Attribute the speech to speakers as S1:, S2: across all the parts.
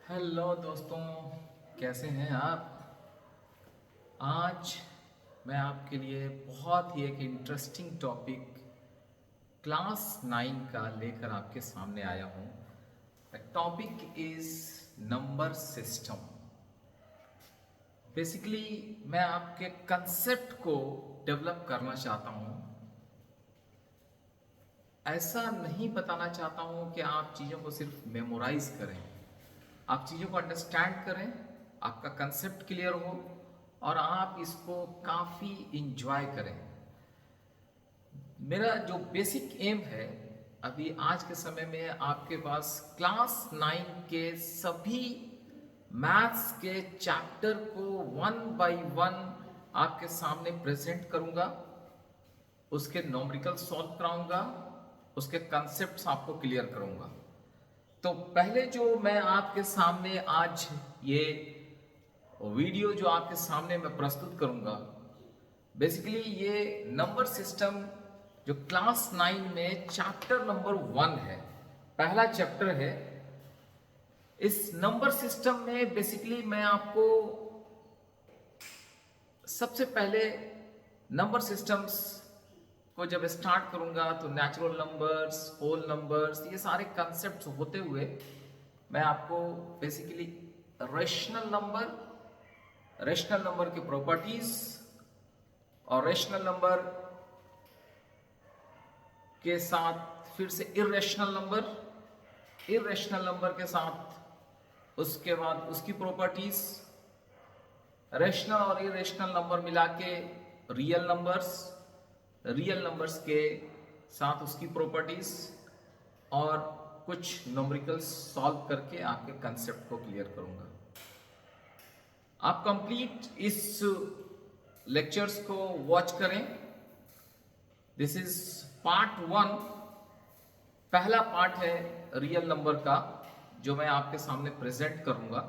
S1: Hello दोस्तों, कैसे हैं आप। आज मैं आपके लिए बहुत ही एक इंटरेस्टिंग टॉपिक क्लास 9 का लेकर आपके सामने आया हूँ। The topic is number system. Basically मैं आपके कंसेप्ट को डेवलप करना चाहता हूँ। ऐसा नहीं बताना चाहता हूँ कि आप चीज़ों को सिर्फ मेमोराइज करें, आप चीज़ों को अंडरस्टैंड करें, आपका कंसेप्ट क्लियर हो और आप इसको काफ़ी इंजॉय करें। मेरा जो बेसिक एम है, अभी आज के समय में आपके पास क्लास 9 के सभी मैथ्स के चैप्टर को वन बाय वन आपके सामने प्रेजेंट करूंगा, उसके न्यूमेरिकल सॉल्व कराऊंगा, उसके कंसेप्ट्स आपको क्लियर करूंगा। तो पहले जो मैं आपके सामने आज ये वीडियो जो आपके सामने मैं प्रस्तुत करूंगा, बेसिकली ये नंबर सिस्टम जो क्लास 9 में चैप्टर नंबर 1 है, पहला चैप्टर है। इस नंबर सिस्टम में बेसिकली मैं आपको सबसे पहले नंबर सिस्टम्स को जब स्टार्ट करूंगा तो नेचुरल नंबर्स, होल नंबर्स, ये सारे कंसेप्ट्स होते हुए मैं आपको बेसिकली रेशनल नंबर की प्रॉपर्टीज और रेशनल नंबर के साथ फिर से इरेशनल नंबर के साथ उसके बाद उसकी प्रॉपर्टीज, रेशनल और इरेशनल नंबर मिला के रियल नंबर्स के साथ उसकी प्रॉपर्टीज और कुछ न्यूमेरिकल सॉल्व करके आपके कंसेप्ट को क्लियर करूंगा। आप कंप्लीट इस लेक्चर्स को वॉच करें। This is part 1। पहला पार्ट है रियल नंबर का जो मैं आपके सामने प्रेजेंट करूंगा।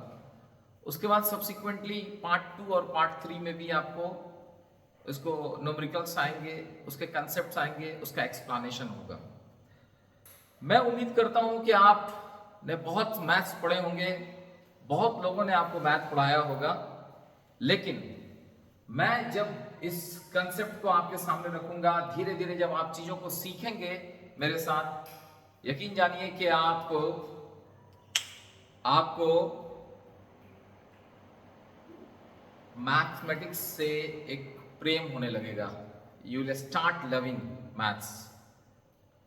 S1: उसके बाद सब्सिक्वेंटली पार्ट 2 और पार्ट 3 में भी आपको इसको न्यूमेरिकल्स आएंगे, उसके कंसेप्ट्स आएंगे, उसका एक्सप्लेनेशन होगा। मैं उम्मीद करता हूं कि आपने बहुत मैथ्स पढ़े होंगे, बहुत लोगों ने आपको मैथ पढ़ाया होगा, लेकिन मैं जब इस कंसेप्ट को आपके सामने रखूंगा, धीरे धीरे जब आप चीजों को सीखेंगे मेरे साथ, यकीन जानिए कि आपको मैथमेटिक्स से एक प्रेम होने लगेगा। You will start loving maths.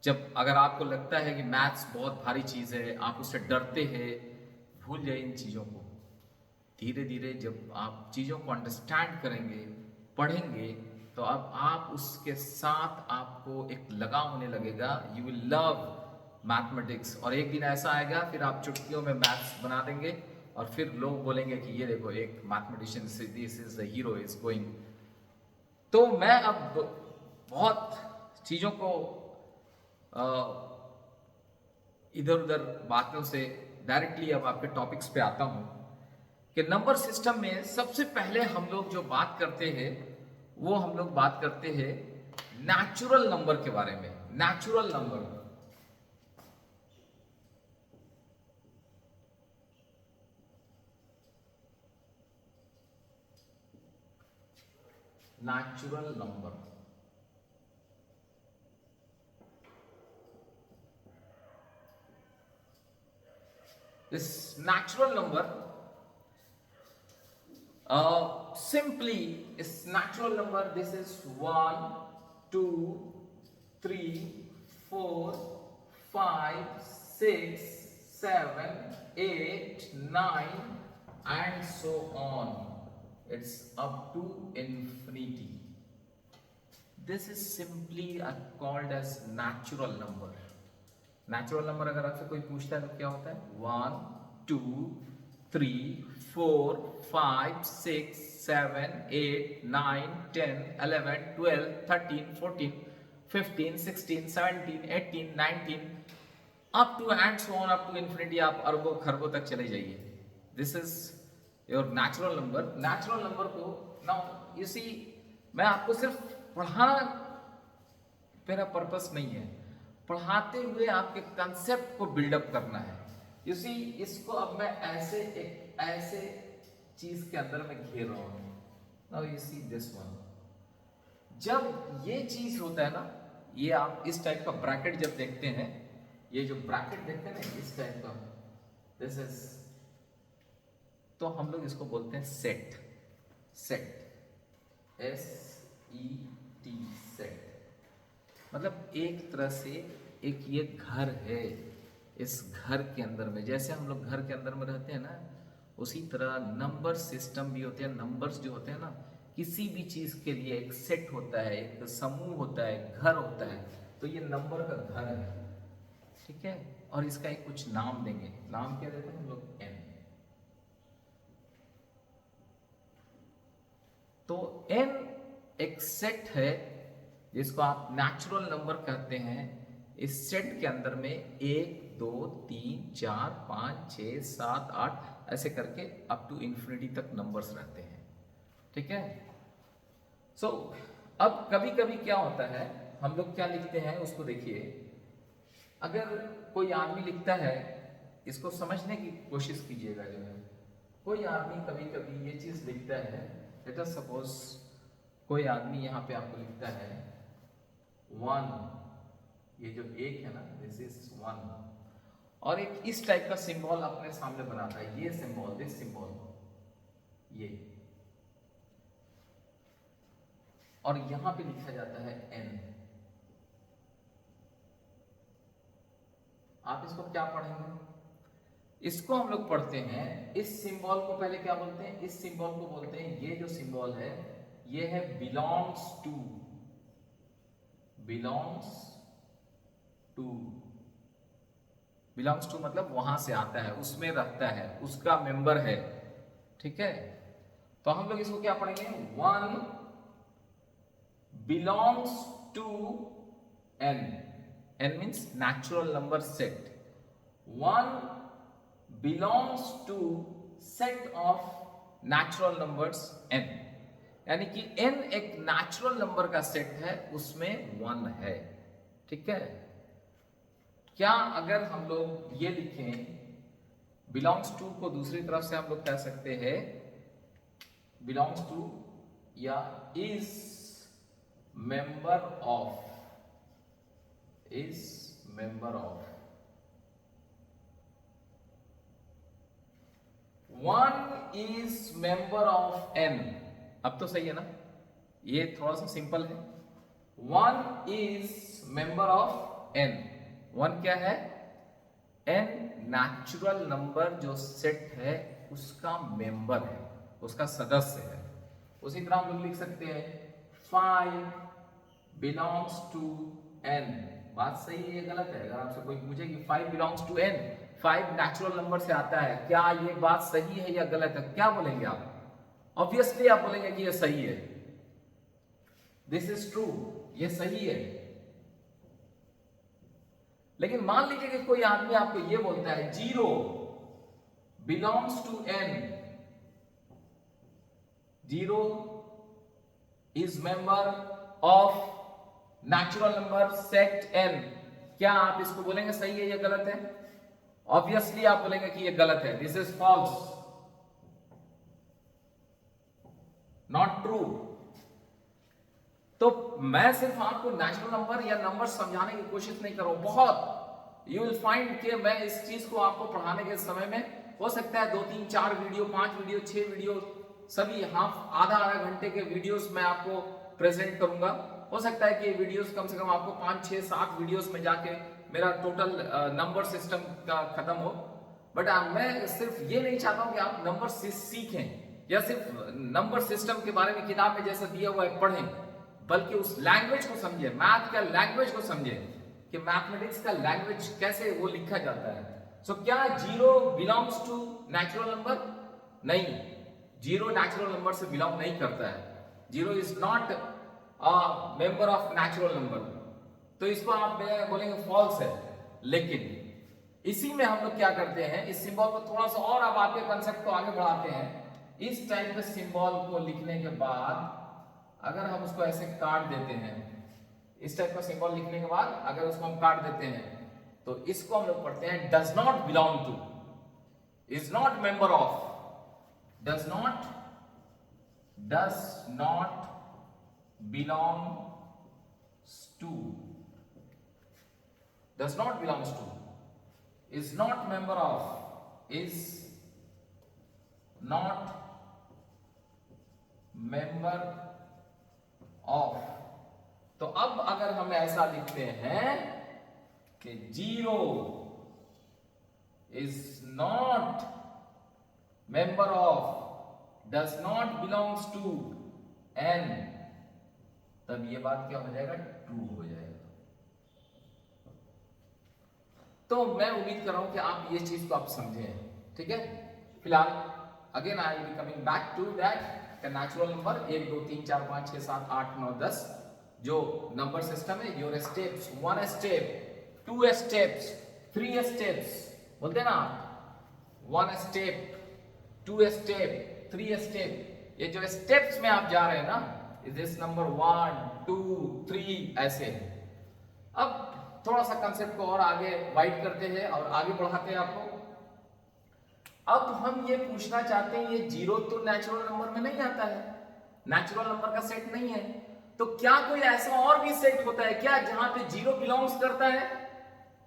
S1: जब अगर आपको लगता है कि मैथ्स बहुत भारी चीज है, आप उससे डरते हैं, भूल जाइए इन चीजों को। धीरे धीरे जब आप चीजों को अंडरस्टैंड करेंगे, पढ़ेंगे, तो अब आप उसके साथ आपको एक लगाव होने लगेगा। यू विल लव मैथमेटिक्स और एक दिन ऐसा आएगा फिर आप चुटकियों में मैथ्स बना देंगे और फिर लोग बोलेंगे कि ये देखो एक mathematician, this is the hero is going. तो मैं अब बहुत चीजों को इधर उधर बातों से डायरेक्टली अब आपके टॉपिक्स पे आता हूं कि नंबर सिस्टम में सबसे पहले हम लोग जो बात करते हैं वो हम लोग बात करते हैं नेचुरल नंबर के बारे में। Natural number natural number this natural number simply is natural number. This is 1 2 3 4 5 6 7 8 9 and so on. It's up to infinity. This is simply called as natural number. Natural number अगर आपसे कोई पूछता है तो क्या होता है? 1 2 3 4 5 6 7 8 9 10 11 12 13 14 15 16 17 18 19 up to and so on, up to infinity. आप अरबों खरबों तक चले जाइए। This is your natural number. Natural number को नाउ यू सी, मैं आपको सिर्फ पढ़ाना मेरा पर्पस नहीं है, पढ़ाते हुए आपके कंसेप्ट को बिल्डअप करना है। यू सी, इसको अब मैं ऐसे चीज के अंदर में घेर रहा हूं। Now you see this one, जब ये चीज होता है ना, ये आप इस टाइप का ब्रैकेट जब देखते हैं, ये जो ब्रैकेट देखते हैं ना इस टाइप का, दिस इज, तो हम लोग इसको बोलते हैं सेट। SET, सेट मतलब एक तरह से एक ये घर है। इस घर के अंदर में, जैसे हम लोग घर के अंदर में रहते हैं ना, उसी तरह नंबर सिस्टम भी होते हैं। नंबर्स जो होते हैं ना, किसी भी चीज के लिए एक सेट होता है, एक समूह होता है, घर होता है। तो ये नंबर का घर है, ठीक है। और इसका एक कुछ नाम देंगे। नाम क्या देते हैं हम लोग? n। तो n एक सेट है जिसको आप नेचुरल नंबर कहते हैं। इस सेट के अंदर में 1 2 3 4 5 6 7 8 ऐसे करके अप टू इंफिनिटी तक नंबर्स रहते हैं, ठीक है। सो अब कभी कभी क्या होता है, हम लोग क्या लिखते हैं उसको देखिए। अगर कोई आदमी लिखता है, इसको समझने की कोशिश कीजिएगा। जो है कोई आदमी कभी कभी ये चीज लिखता है, लेट अस सपोज कोई आदमी यहाँ पे आपको लिखता है 1, ये जो एक है ना, दिस इज 1, और एक इस टाइप का सिंबल अपने सामने बनाता है, ये सिंबल, दिस सिंबल, ये, और यहां पे लिखा जाता है n। आप इसको क्या पढ़ेंगे? इसको हम लोग पढ़ते हैं, इस सिंबल को पहले क्या बोलते हैं? इस सिंबल को बोलते हैं, ये जो सिंबल है ये है बिलोंग्स टू। बिलोंग्स टू मतलब वहां से आता है, उसमें रहता है, उसका मेंबर है, ठीक है। तो हम लोग इसको क्या पढ़ेंगे? 1 belongs to n। n means natural number set. 1 belongs to set of natural numbers n। यानी कि n एक नेचुरल नंबर का सेट है, उसमें 1 है, ठीक है। क्या अगर हम लोग ये लिखें, बिलोंग्स टू को दूसरी तरफ से हम लोग कह सकते हैं बिलोंग्स टू या is member of, 1 is member of n। अब तो सही है ना, ये थोड़ा सा सिंपल है। 1 इज मेंबर ऑफ n। 1 क्या है? n नेचुरल नंबर जो सेट है उसका मेंबर है, उसका सदस्य है। उसी तरह हम लोग लिख सकते हैं 5 बिलोंग्स टू n। बात सही है या गलत है? अगर आपसे कोई पूछे कि 5 belongs to n, 5 natural number से आता है, क्या ये बात सही है या गलत है? क्या बोलेंगे आप? ऑब्वियसली आप बोलेंगे कि ये सही है, दिस इज ट्रू, ये सही है। लेकिन मान लीजिए कि कोई आदमी आपको ये बोलता है 0 belongs to n, 0 is member of natural number set n। क्या आप इसको बोलेंगे सही है या गलत है? ऑब्वियसली आप बोलेंगे कि ये गलत है, this is false, not true. तो मैं सिर्फ आपको नेचुरल नंबर या नंबर समझाने की कोशिश नहीं कर रहा हूं, बहुत यू विल फाइंड कि मैं इस चीज को आपको पढ़ाने के समय में हो सकता है 2 3 4 वीडियो, 5 वीडियो, 6 वीडियो, सभी हाफ आधा घंटे के वीडियोस मैं आपको प्रेजेंट करूंगा। हो सकता है कि ये वीडियोस कम से कम आपको 5 6 7 वीडियोस में जाके मेरा टोटल नंबर सिस्टम का खत्म हो। बट मैं सिर्फ ये नहीं चाहता हूं कि आप नंबर सीखें या सिर्फ नंबर सिस्टम के बारे में किताब में जैसा दिया हुआ है पढ़ें, बल्कि उस लैंग्वेज को समझे, मैथ का लैंग्वेज को समझे कि मैथमेटिक्स का लैंग्वेज कैसे वो लिखा जाता है। सो क्या 0 बिलोंग्स टू नेचुरल नंबर? नहीं, 0 नेचुरल नंबर से बिलोंग नहीं करता है। 0 is not a member of natural number, तो इसको आप बोलेंगे फॉल्स है। लेकिन इसी में हम लोग क्या करते हैं, इस सिंबल को थोड़ा सा और अब आपके कंसेप्ट को आगे बढ़ाते हैं। इस टाइप के सिंबल को लिखने के बाद अगर हम उसको ऐसे काट देते हैं, इस टाइप का सिंबल लिखने के बाद अगर उसको हम काट देते हैं, तो इसको हम लोग पढ़ते हैं does not belong to. is not member of, does not belong to, does not belongs to, is not member of, is not member of। तो अब अगर हम ऐसा लिखते हैं कि 0 is not member of, does not belongs to n, तब ये बात क्या हो जाएगा, ट्रू हो जाएगा। तो मैं उम्मीद कर रहा हूं कि आप ये चीज को आप समझे, ठीक है। फिलहाल again I will be coming back to that natural number 1 2 3 4 5 6 7 8 9 10 जो नंबर सिस्टम है, your steps, 1 step, 2 steps, 3 steps, बोलते हैं ना 1 स्टेप, 2 स्टेप, 3 स्टेप, ये जो स्टेप्स में आप जा रहे हैं ना, इज दिस नंबर 1 2 3 ऐसे। अब थोड़ा सा कंसेप्ट को और आगे वाइड करते हैं और आगे बढ़ाते हैं आपको। अब हम ये पूछना चाहते हैं, ये 0 तो नेचुरल नंबर में नहीं आता है, नेचुरल नंबर का सेट नहीं है, तो क्या कोई ऐसा और भी सेट होता है क्या जहां पे 0 बिलोंग्स करता है,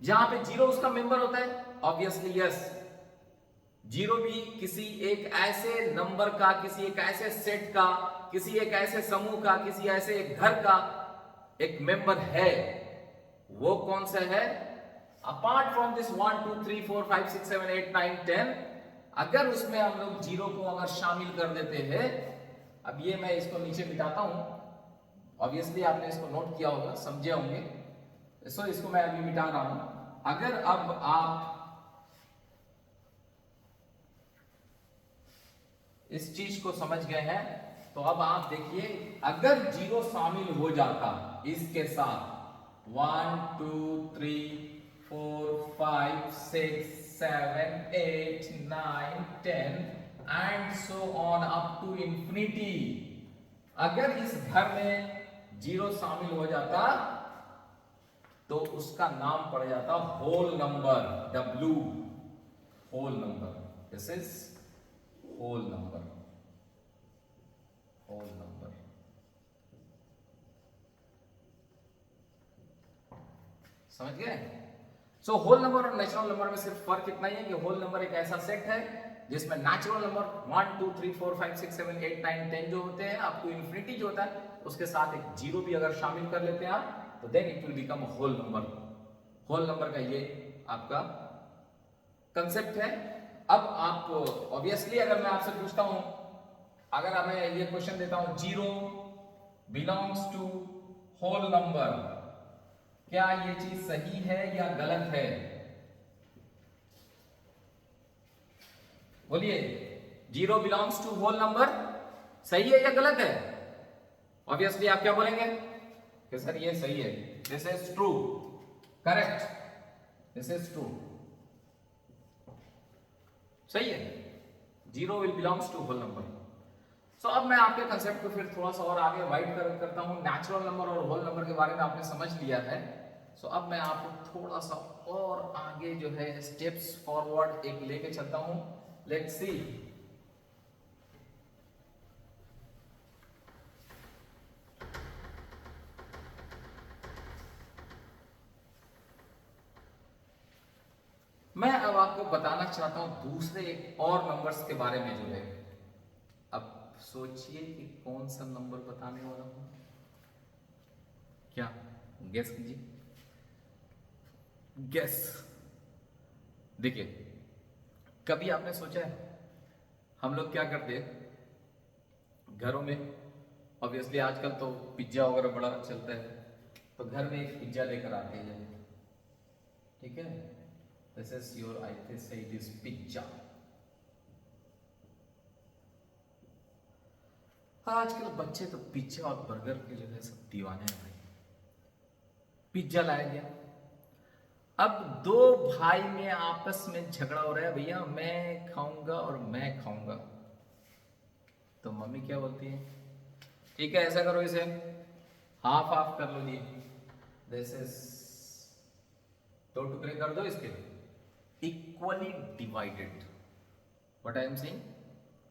S1: जहां पे 0 उसका मेंबर होता है? ऑब्वियसली यस, 0 भी किसी एक ऐसे नंबर का, किसी एक ऐसे सेट का, किसी एक ऐसे समूह का, किसी ऐसे एक घर का एक मेंबर है। वो कौन सा है? अपार्ट फ्रॉम दिस 1 2 3 4 5 6 7 8 9 10, अगर उसमें हम लोग 0 को अगर शामिल कर देते हैं, अब ये मैं इसको नीचे मिटाता हूं, ऑब्वियसली आपने इसको नोट किया होगा, समझे होंगे, सो इसको मैं अभी मिटा रहा हूं। अगर अब आप इस चीज को समझ गए हैं तो अब आप देखिए, अगर 0 शामिल हो जाता इसके साथ 1 2 3 4 5 6 7 8 9 10 and so on up to infinity, अगर इस घर में 0 शामिल हो जाता तो उसका नाम पड़ जाता whole number, W, whole number, this is whole number, whole number. समझ गए? सो होल नंबर और नेचुरल नंबर में सिर्फ फर्क इतना ही है कि होल नंबर एक ऐसा सेट है जिसमें नेचुरल नंबर 1 2 3 4 5 6 7 8 9 10 जो होते हैं, आपको इंफिनिटी जो होता है उसके साथ एक 0 भी अगर शामिल कर लेते हैं आप, तो then it will become whole number. Whole number का ये आपका कंसेप्ट है। अब आप ऑब्वियसली अगर मैं आपसे पूछता हूं, अगर मैं ये क्वेश्चन देता हूं 0 बिलोंग्स टू होल नंबर, क्या ये चीज सही है या गलत है? बोलिए, 0 बिलोंग्स टू होल नंबर सही है या गलत है? ऑब्वियसली आप क्या बोलेंगे कि सर ये सही है, this is true, correct, this is true, सही है, 0 will belongs to whole number. So अब मैं आपके कंसेप्ट को फिर थोड़ा सा और आगे वाइड करता हूं। नेचुरल नंबर और होल नंबर के बारे में आपने समझ लिया है, सो अब मैं आपको थोड़ा सा और आगे जो है स्टेप्स फॉरवर्ड एक लेके चलता हूं। लेट्स सी, मैं अब आपको बताना चाहता हूं दूसरे एक और नंबर्स के बारे में जो है। अब सोचिए कि कौन सा नंबर बताने वाला हूं, क्या गेस कीजिए, गेस। देखिए, कभी आपने सोचा है हम लोग क्या करते हैं घरों में, ऑब्वियसली आजकल तो पिज्जा वगैरह बड़ा चलता है, तो घर में एक पिज्जा लेकर आते हैं, ठीक है, this is your, I think से इट इज पिज्जा। आजकल बच्चे तो पिज्जा और बर्गर के जो है सब दीवाने हैं भाई। पिज्जा लाया गया, अब 2 भाई में आपस में झगड़ा हो रहा है, भैया मैं खाऊंगा और मैं खाऊंगा, तो मम्मी क्या बोलती है, ठीक है ऐसा करो, इसे हाफ हाफ कर लो जी, दिस इज 2 टुकड़े कर दो इसके, equally divided, what I am saying,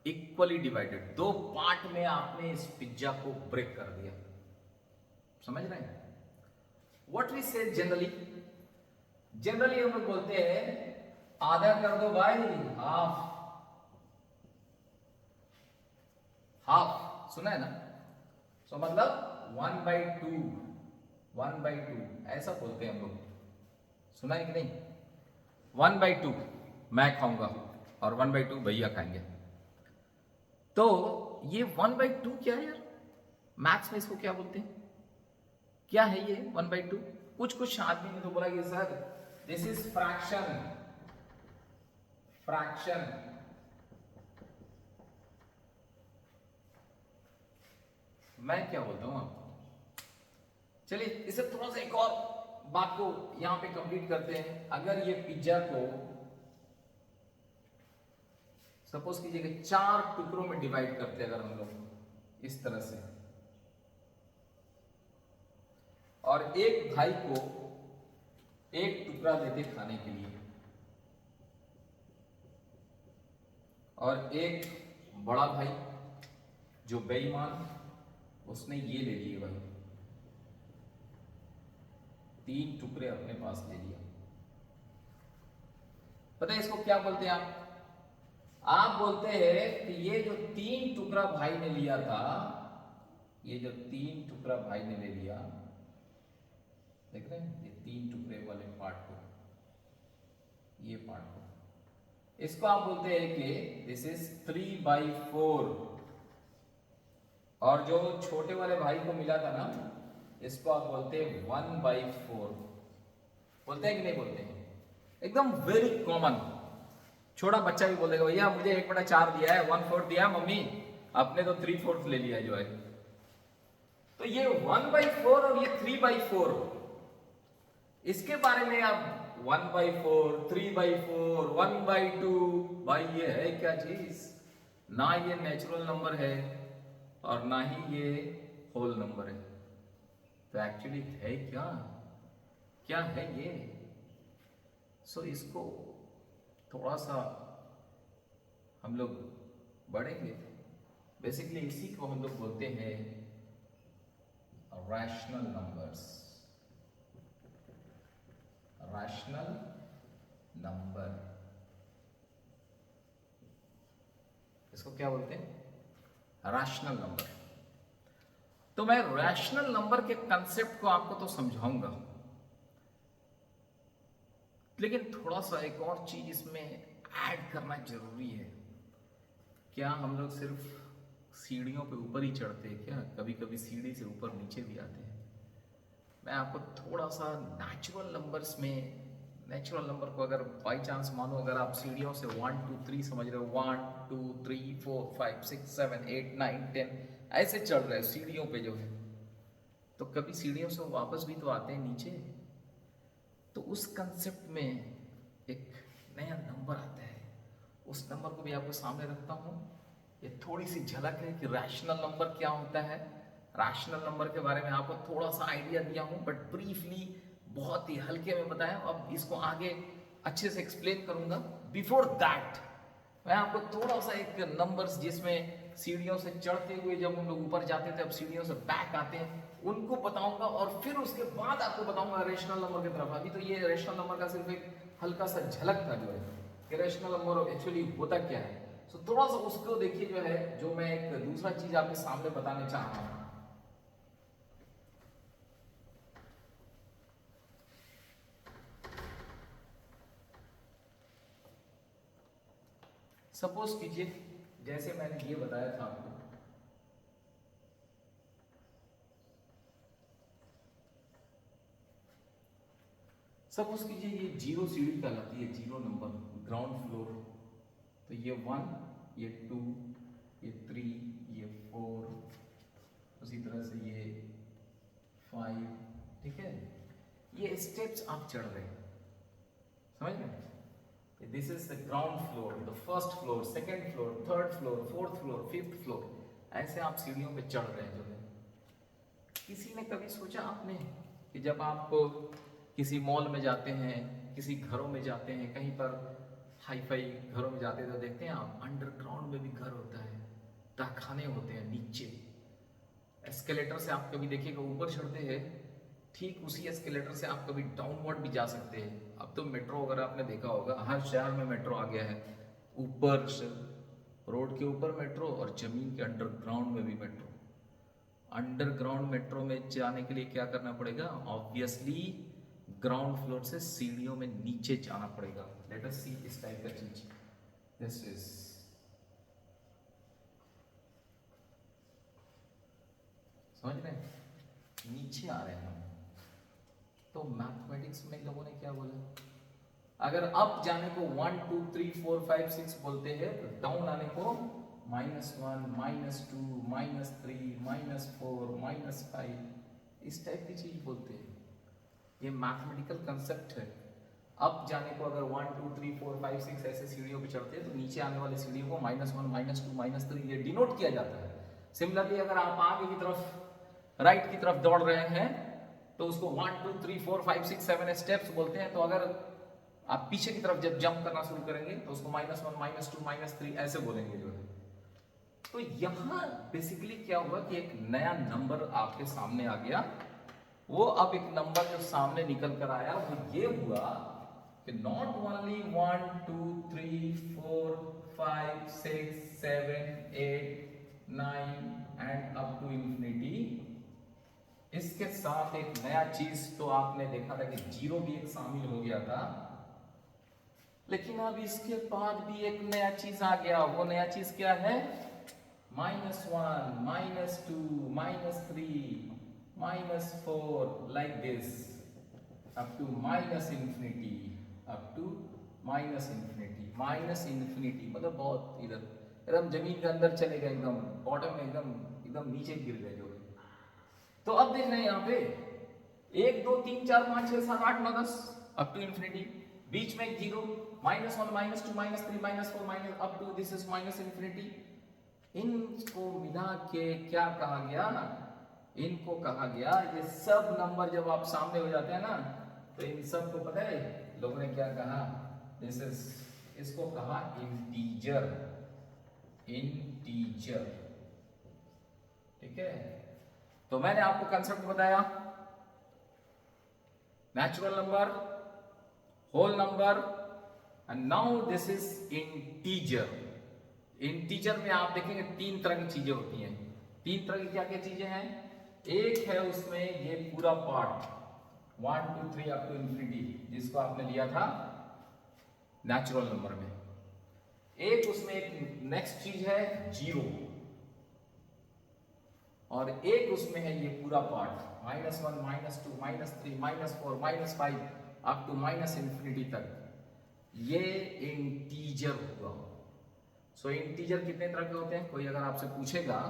S1: equally divided, दो पार्ट में आपने इस पिज्जा को ब्रेक कर दिया। समझ रहे हैं? व्हाट वी से जनरली, जनरली हम लोग बोलते हैं आधा कर दो भाई, हाफ, हाफ, सुना है ना? सो मतलब 1/2, 1/2 ऐसा बोलते हैं हम लोग, सुना है कि नहीं? 1/2 मैं खाऊंगा और 1/2 भैया खाएंगे। तो ये 1/2 क्या है यार? मैथ्स में इसको क्या बोलते हैं? क्या है ये 1/2? कुछ कुछ आदमी ने तो बोला कि sir this is fraction, fraction. मैं क्या बोलता हूं आपको? चलिए इसे थोड़ा सा एक और बात को यहां पे कंप्लीट करते हैं। अगर ये पिज्जा को सपोज कीजिए कि 4 टुकड़ों में डिवाइड करते हैं अगर हम लोग इस तरह से, और एक भाई को एक टुकड़ा देते खाने के लिए, और एक बड़ा भाई जो बेईमान, उसने ये ले लिए भाई 3 टुकड़े अपने पास ले लिया। पता है इसको क्या बोलते हैं आप? आप बोलते हैं कि ये जो 3 टुकड़ा भाई ने लिया था, ये जो 3 टुकड़ा भाई ने ले लिया, देख रहे हैं ये 3 टुकड़े वाले पार्ट को, ये पार्ट को, इसको आप बोलते हैं कि दिस इज 3/4। और जो छोटे वाले भाई को मिला था ना, इसको आप बोलते हैं 1/4। बोलते हैं कि नहीं बोलते हैं? एकदम वेरी कॉमन। छोटा बच्चा भी बोलेगा भैया मुझे 1/4 दिया है, 1/4 दिया मम्मी, आपने तो 3/4 ले लिया जो है। तो ये 1/4 और ये 3/4, इसके बारे में आप 1/4, 3/4, 1/2, भाई ये है क्या चीज? ना ये नेचुरल नंबर है और ना ही ये होल नंबर है। तो एक्चुअली है क्या? क्या है ये? सो इसको थोड़ा सा हम लोग बढ़ेंगे। बेसिकली इसी को हम लोग बोलते हैं रैशनल नंबर्स, रैशनल नंबर। इसको क्या बोलते हैं? Rational number. तो मैं रैशनल नंबर के कंसेप्ट को आपको तो समझाऊंगा, लेकिन थोड़ा सा एक और चीज इसमें ऐड करना जरूरी है। क्या हम लोग सिर्फ सीढ़ियों पे ऊपर ही चढ़ते हैं क्या? कभी कभी सीढ़ी से ऊपर नीचे भी आते हैं। मैं आपको थोड़ा सा नेचुरल नंबर्स में, नेचुरल नंबर को अगर बाई चांस मानो, अगर आप सीढ़ियों से 1 2 3 समझ रहे हो, 1 2 3 4 5 6 7 8 9 10 ऐसे चढ़ रहे हो सीढ़ियों पे जो है, तो कभी सीढ़ियों से वापस भी तो आते हैं नीचे। तो उस कंसेप्ट में एक नया नंबर आता है, उस नंबर को भी आपको सामने रखता हूँ। ये थोड़ी सी झलक है कि रैशनल नंबर क्या होता है। रैशनल नंबर के बारे में आपको थोड़ा सा आइडिया दिया हूँ, बट ब्रीफली बहुत ही हल्के में बताया। अब इसको आगे अच्छे से एक्सप्लेन करूंगा। बिफोर दैट मैं आपको थोड़ा सा एक नंबर्स जिसमें सीढ़ियों से चढ़ते हुए जब हम लोग ऊपर जाते थे, अब सीढ़ियों से बैक आते हैं, उनको बताऊंगा, और फिर उसके बाद आपको बताऊंगा रेशनल नंबर की तरफ। अभी तो ये रेशनल नंबर का सिर्फ एक हल्का सा झलक था जो है कि रेशनल नंबर एक्चुअली होता क्या है। सो थोड़ा सा उसको देखिए जो है, जो मैं एक दूसरा चीज आपके सामने बताने चाह रहा हूं। सपोज कीजिए जैसे मैंने ये बताया था आपको, सपोज कीजिए ये 0 सीढ़ी कहलाती है, 0 नंबर, ग्राउंड फ्लोर। तो ये 1, ये 2, ये 3, ये 4, उसी तरह से ये 5, ठीक है। ये स्टेप्स आप चढ़ रहे हैं, समझ रहे हैं? This is the ground floor, the first floor, second floor, third floor, fourth floor, fifth floor, ऐसे आप सीढ़ियों पे चढ़ रहे हैं जो है। किसी ने कभी सोचा आपने कि जब आप किसी मॉल में जाते हैं, किसी घरों में जाते हैं, कहीं पर हाई फाई घरों में जाते तो देखते हैं आप, अंडरग्राउंड में भी घर होता है, तहखाने होते हैं नीचे। एस्केलेटर से आप कभी देखिएगा ऊपर चढ़ते हैं, ठीक उसी एस्केलेटर से आप कभी डाउनवर्ड भी जा सकते हैं। अब तो मेट्रो वगैरह आपने देखा होगा, हर शहर में मेट्रो आ गया है, ऊपर से रोड के ऊपर मेट्रो और जमीन के अंडरग्राउंड में भी मेट्रो। अंडरग्राउंड मेट्रो में जाने के लिए क्या करना पड़ेगा? ऑब्वियसली ग्राउंड फ्लोर से सीढ़ियों में नीचे जाना पड़ेगा। लेट अस सी इस टाइप का चीज। दिस इज समझ रहे हैं, नीचे आ रहे हैं हम। तो मैथमेटिक्स में लोगों ने क्या बोला, अगर अप जाने को 1 2 3 4 5 6 बोलते हैं, तो डाउन आने को -1 -2 -3 -4 -5 इस टाइप की चीज बोलते हैं। ये मैथमेटिकल कंसेप्ट है। अप जाने को अगर 1 2 3 4 5 6 ऐसे सीढ़ियों पे चढ़ते हैं, तो नीचे आने वाले सीढ़ियों को -1 -2 -3 ये डिनोट किया जाता है। सिमिलरली अगर आप आगे की तरफ राइट की तरफ दौड़ रहे हैं, तो उसको 1 2 3 4 5 6 7 स्टेप्स बोलते हैं। तो अगर आप पीछे की तरफ जब जंप करना शुरू करेंगे, तो उसको -1 -2 -3 ऐसे बोलेंगे जो है। तो यहां बेसिकली क्या हुआ कि एक नया नंबर आपके सामने आ गया। वो अब एक नंबर जो सामने निकल कर आया वो ये हुआ कि not only 1 2 3 4 5 6 7 8 9 and up to infinity, इसके साथ एक नया चीज तो आपने देखा था कि जीरो भी एक शामिल हो गया था। लेकिन अब इसके बाद भी एक नया चीज आ गया। वो नया चीज क्या है? -1 -2 -3 -4 like this up to -infinity, up to -infinity मतलब बहुत इधर एकदम जमीन के अंदर चले गए, एकदम बॉटम में, एकदम एकदम नीचे गिर गए जो। तो अब देख रहे हैं यहाँ पे 1 2 3 4 5 6 7 8 9 10 अप टू इंफिनिटी, बीच में एक zero, -1 -2 -3 -4 minus up to this is -infinity. इनको मिला के क्या कहा गया? इनको कहा गया, ये सब नंबर जब आप सामने हो जाते हैं ना, तो इन सब को पता है लोगों ने क्या कहा? दिस इज, इसको कहा इंटीजर। इंटीजर, ठीक है। तो मैंने आपको कंसेप्ट बताया, natural number, whole number, and now this is integer. Integer में आप देखेंगे तीन तरह की चीजें होती हैं। तीन तरह की क्या क्या चीजें हैं? एक है उसमें ये पूरा पार्ट 1 2 3 अप टू इंफिनिटी, जिसको आपने लिया था नेचुरल नंबर में। एक उसमें एक नेक्स्ट चीज है जीरो, और एक उसमें है ये पूरा पार्ट -1 -2 -3 -4 -5 अप टू इंफिनिटी तक। ये इंटीजर हुआ। सो इंटीजर कितने तरह के होते हैं? कोई अगर आपसे पूछेगा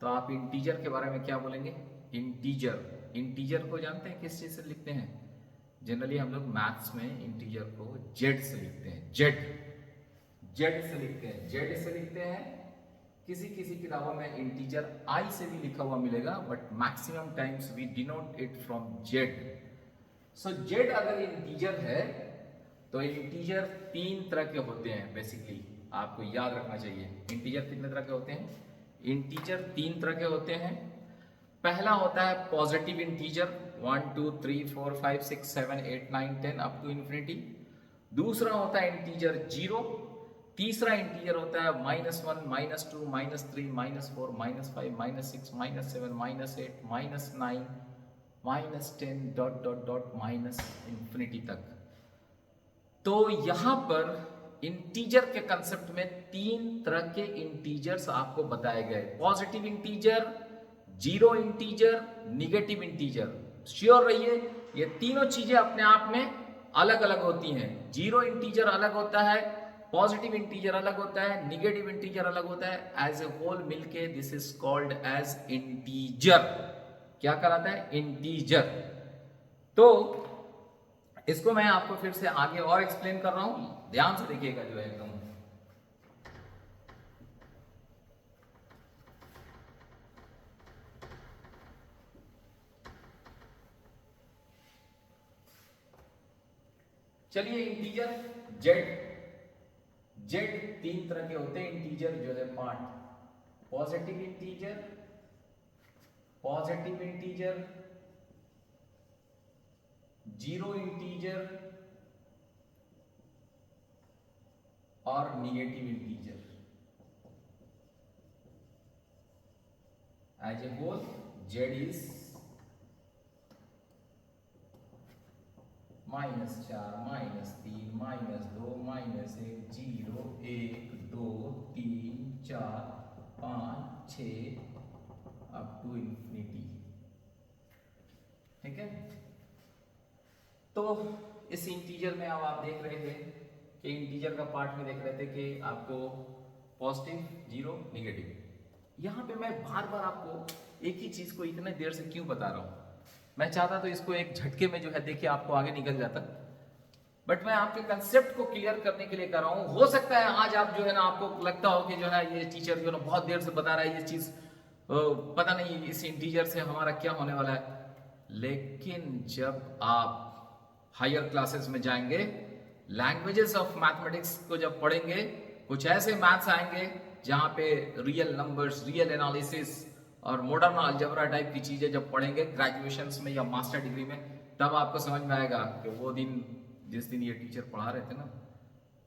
S1: तो आप इंटीजर के बारे में क्या बोलेंगे? इंटीजर, इंटीजर को जानते हैं किस चीज से लिखते हैं? जनरली हम लोग मैथ्स में इंटीजर को जेड से लिखते हैं। जेड, जेड से लिखते हैं, जेड से लिखते हैं। किसी किसी किताबों में इंटीजर आई से भी लिखा हुआ मिलेगा, but maximum times we denote it from Z. So Z अगर इंटीजर है, तो इंटीजर तीन तरह के होते हैं बेसिकली, आपको याद रखना चाहिए। इंटीजर कितने तरह के होते हैं? इंटीजर तीन तरह के होते हैं। पहला होता है positive integer 1 2 3 4 5 6 7 8 9 10 up to infinity. दूसरा होता है इंटीजर जीरो। तीसरा इंटीजर होता है -1 -2 -3 -4 -5 -6 -7 -8 -9 -10 डॉट डॉट डॉट इंफिनिटी तक। तो यहां पर इंटीजर के कंसेप्ट में तीन तरह के इंटीजर्स आपको बताए गए। Positive integer, zero integer, negative integer. Sure रहिए ये तीनों चीजें अपने आप में अलग अलग होती हैं। जीरो इंटीजर अलग होता है, पॉजिटिव इंटीजर अलग होता है, निगेटिव इंटीजर अलग होता है। एज ए होल मिलके this is called as integer. क्या कहलाता है? इंटीजर। तो इसको मैं आपको फिर से आगे और एक्सप्लेन कर रहा हूं, ध्यान से देखिएगा जो है एकदम। चलिए इंटीजर जेड, जेड तीन तरह के होते हैं इंटीजर जो है part, positive integer, zero integer और negative integer. As a whole Z is -4, -3, -2, -1, 0, 1, 2, 3, 4, 5, 6 up to infinity. ठीक है, तो इस इंटीजर में अब आप देख रहे थे कि इंटीजर का पार्ट में देख रहे थे कि आपको पॉजिटिव, जीरो, निगेटिव। यहां पे मैं बार बार आपको एक ही चीज को इतने देर से क्यों बता रहा हूं, मैं चाहता तो इसको एक झटके में जो है देखिए आपको आगे निकल जाता, बट मैं आपके कंसेप्ट को क्लियर करने के लिए कर रहा हूं। हो सकता है आज आप जो है ना आपको लगता हो कि जो है ये टीचर जो है ना बहुत देर से बता रहा है ये चीज, पता नहीं इस इंटीजर से हमारा क्या होने वाला है। लेकिन जब आप हायर क्लासेस में जाएंगे, लैंग्वेजेस ऑफ मैथमेटिक्स को जब पढ़ेंगे, कुछ ऐसे मैथ्स आएंगे जहां पे रियल नंबर्स, रियल एनालिसिस और मॉडर्न अलजेब्रा टाइप की चीजें जब पढ़ेंगे ग्रेजुएशंस में या मास्टर डिग्री में, तब आपको समझ में आएगा कि वो दिन जिस दिन ये टीचर पढ़ा रहे थे ना,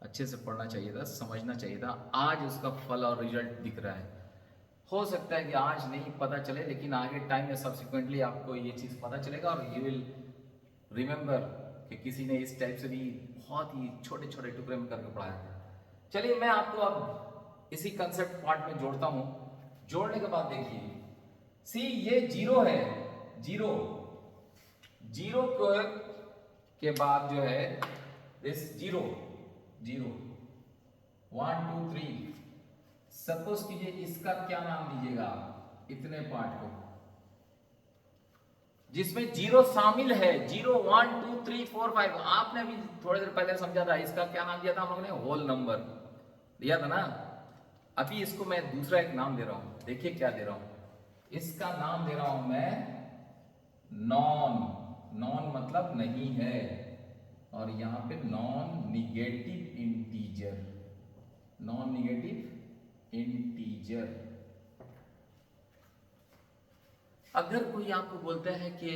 S1: अच्छे से पढ़ना चाहिए था, समझना चाहिए था। आज उसका फल और रिजल्ट दिख रहा है। हो सकता है कि आज नहीं पता चले, लेकिन आगे टाइम में सब्सिक्वेंटली आपको ये चीज पता चलेगा और यू विल रिमेंबर कि किसी ने इस टाइप से भी बहुत ही छोटे छोटे टुकड़े में करके पढ़ाया था। चलिए मैं आपको अब इसी कंसेप्ट पार्ट में जोड़ता हूं। जोड़ने के बाद देखिए, सी ये जीरो है, जीरो के बाद जो है दिस जीरो 1 2 3, सपोज कीजिए इसका क्या नाम दीजिएगा, इतने पार्ट को जिसमें जीरो शामिल है, 0 1 2 3 4 5, आपने अभी थोड़ी देर पहले समझा था, इसका क्या नाम दिया था हम लोगों ने, होल नंबर दिया था ना। अभी इसको मैं दूसरा एक नाम दे रहा हूं, देखिए क्या दे रहा हूं, इसका नाम दे रहा हूं मैं नॉन मतलब नहीं है, और यहां पे नॉन निगेटिव इंटीजर। अगर कोई आपको बोलता है कि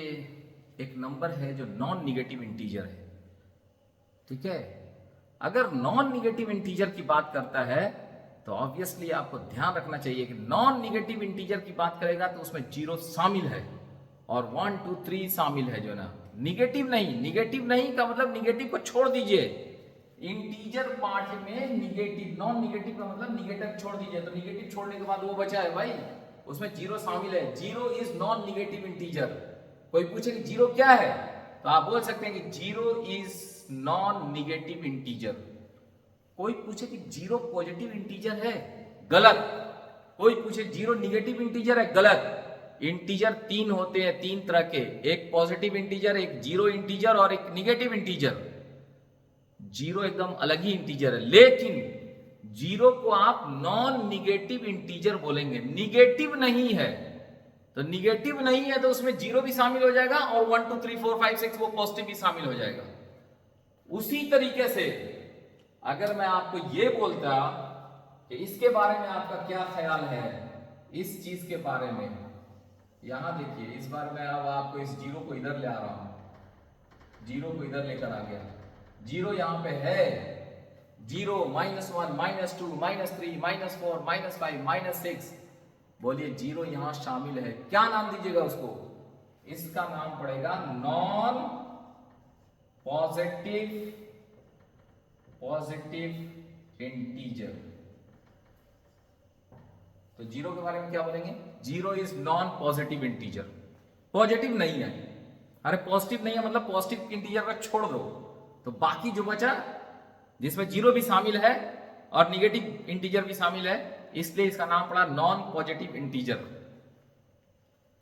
S1: एक नंबर है जो नॉन निगेटिव इंटीजर है, ठीक है, अगर नॉन निगेटिव इंटीजर की बात करता है तो ऑब्वियसली आपको ध्यान रखना चाहिए कि नॉन निगेटिव इंटीजर की बात करेगा तो उसमें जीरो शामिल है और 1 2 3 शामिल है, जो ना निगेटिव नहीं का मतलब निगेटिव को छोड़ दीजिए। इंटीजर पार्ट में निगेटिव, नॉन निगेटिव का मतलब निगेटिव छोड़ दीजिए, तो निगेटिव छोड़ने के बाद वो बचा है भाई, उसमें जीरो शामिल है। Zero is non negative integer. कोई पूछे कि जीरो क्या है, तो आप बोल सकते हैं कि zero is non negative integer. कोई पूछे कि जीरो पॉजिटिव इंटीजर है, गलत। कोई पूछे जीरो निगेटिव इंटीजर है, गलत। इंटीजर तीन होते हैं, तीन तरह के, एक पॉजिटिव इंटीजर, एक जीरो इंटीजर और एक निगेटिव इंटीजर। जीरो एकदम अलग ही इंटीजर है, लेकिन जीरो को आप नॉन निगेटिव इंटीजर बोलेंगे, निगेटिव नहीं है। तो निगेटिव नहीं है तो उसमें जीरो भी शामिल हो जाएगा और 1 2 3 4 5 6 वो पॉजिटिव भी शामिल हो जाएगा। उसी तरीके से अगर मैं आपको ये बोलता कि इसके बारे में आपका क्या ख्याल है, इस चीज के बारे में, यहां देखिए, इस बार मैं अब आपको इस जीरो को इधर ले आ रहा हूं, जीरो को इधर लेकर आ गया, जीरो यहां पे है, जीरो -1 -2 -3 -4 -5 -6, बोलिए जीरो यहां शामिल है, क्या नाम दीजिएगा उसको, इसका नाम पड़ेगा नॉन पॉजिटिव इंटीजर। तो जीरो के बारे में क्या बोलेंगे, zero is non positive integer, positive नहीं है। अरे पॉजिटिव नहीं है मतलब पॉजिटिव इंटीजर का छोड़ दो, तो बाकी जो बचा जिसमें जीरो भी शामिल है और निगेटिव इंटीजर भी शामिल है, इसलिए इसका नाम पड़ा नॉन पॉजिटिव इंटीजर।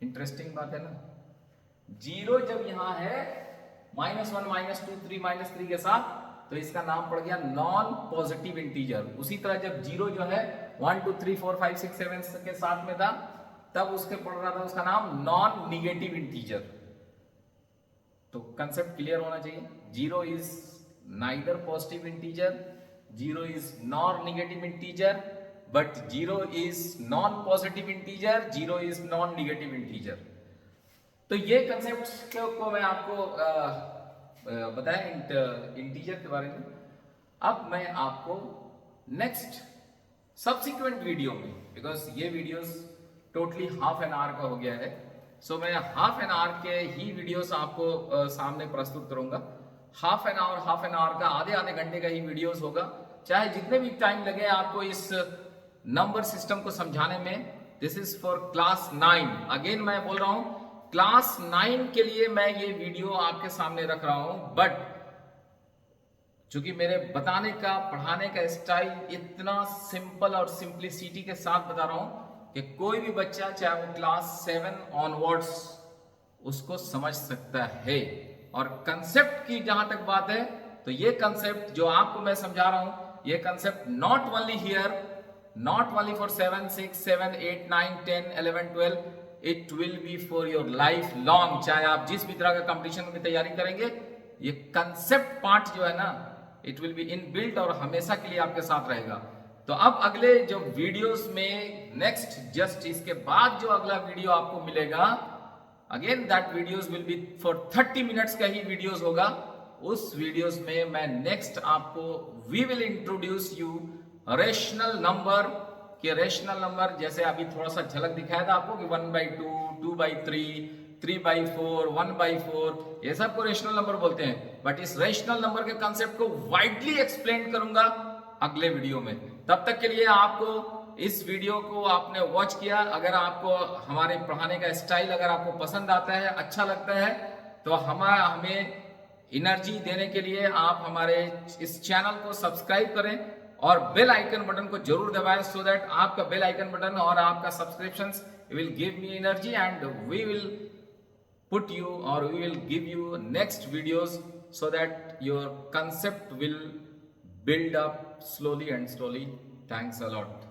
S1: इंटरेस्टिंग बात है ना, जीरो जब यहां है -1 -2 3 -3 के साथ, तो इसका नाम पड़ गया नॉन पॉजिटिव इंटीजर। उसी तरह जब जीरो जो है 1 2 3 4 5 6 7 के साथ में था, तब उसके पड़ रहा था उसका नाम नॉन निगेटिव इंटीजर। तो कंसेप्ट क्लियर होना चाहिए, zero is neither positive integer, 0 is non-negative integer, but 0 is non-positive integer, 0 is non-negative integer. तो ये कंसेप्ट को मैं आपको बताया इंटीजर के बारे में। अब मैं आपको नेक्स्ट सब्सिक्वेंट वीडियो में, बिकॉज ये videos totally half an hour का हो गया है, सो मैं हाफ एन आवर के ही वीडियोस आपको सामने प्रस्तुत करूंगा। हाफ एन आवर का आधे घंटे का ही वीडियोस होगा, चाहे जितने भी टाइम लगे आपको इस नंबर सिस्टम को समझाने में। This is for class 9। Again मैं बोल रहा हूं, क्लास 9 के लिए मैं ये वीडियो आपके सामने रख रहा हूं, बट चूंकि मेरे बताने का पढ़ाने का स्टाइल इतना सिंपल और सिंप्लिसिटी के साथ बता रहा हूं कि कोई भी बच्चा, चाहे वो क्लास 7 ऑनवर्ड्स, उसको समझ सकता है। और कंसेप्ट की जहां तक बात है, तो ये कंसेप्ट जो आपको मैं समझा रहा हूं, ये concept not only here, not only for 7, 6, 7, 8, 9, 10, 11, 12, it will be for your life long. चाहे आप जिस भी तरह का कंपटीशन में तैयारी करेंगे, ये कंसेप्ट पार्ट जो है ना, इट विल बी इनबिल्ट और हमेशा के लिए आपके साथ रहेगा। तो अब अगले जो वीडियोस में नेक्स्ट, जस्ट इसके बाद जो अगला वीडियो आपको मिलेगा, again that videos will be for 30 minutes का ही वीडियोस होगा। उस वीडियोस में मैं नेक्स्ट आपको we will introduce you rational number के रेशनल नंबर, जैसे अभी थोड़ा सा झलक दिखाया था आपको कि 1/2, 2/3, 3/4, 1/4, ये सब को रेशनल नंबर बोलते हैं। बट इस रेशनल नंबर के कंसेप्ट को वाइडली एक्सप्लेन करूंगा अगले वीडियो में। तब तक के लिए आपको इस वीडियो को आपने वॉच किया, अगर आपको हमारे पढ़ाने का स्टाइल अगर आपको पसंद आता है, अच्छा लगता है, तो हमें एनर्जी देने के लिए आप हमारे इस चैनल को सब्सक्राइब करें और बेल आइकन बटन को जरूर दबाएं, सो दैट आपका बेल आइकन बटन और आपका subscriptions will give me energy and we will put you or we will give you next videos so that your concept will build up slowly and slowly. Thanks a lot.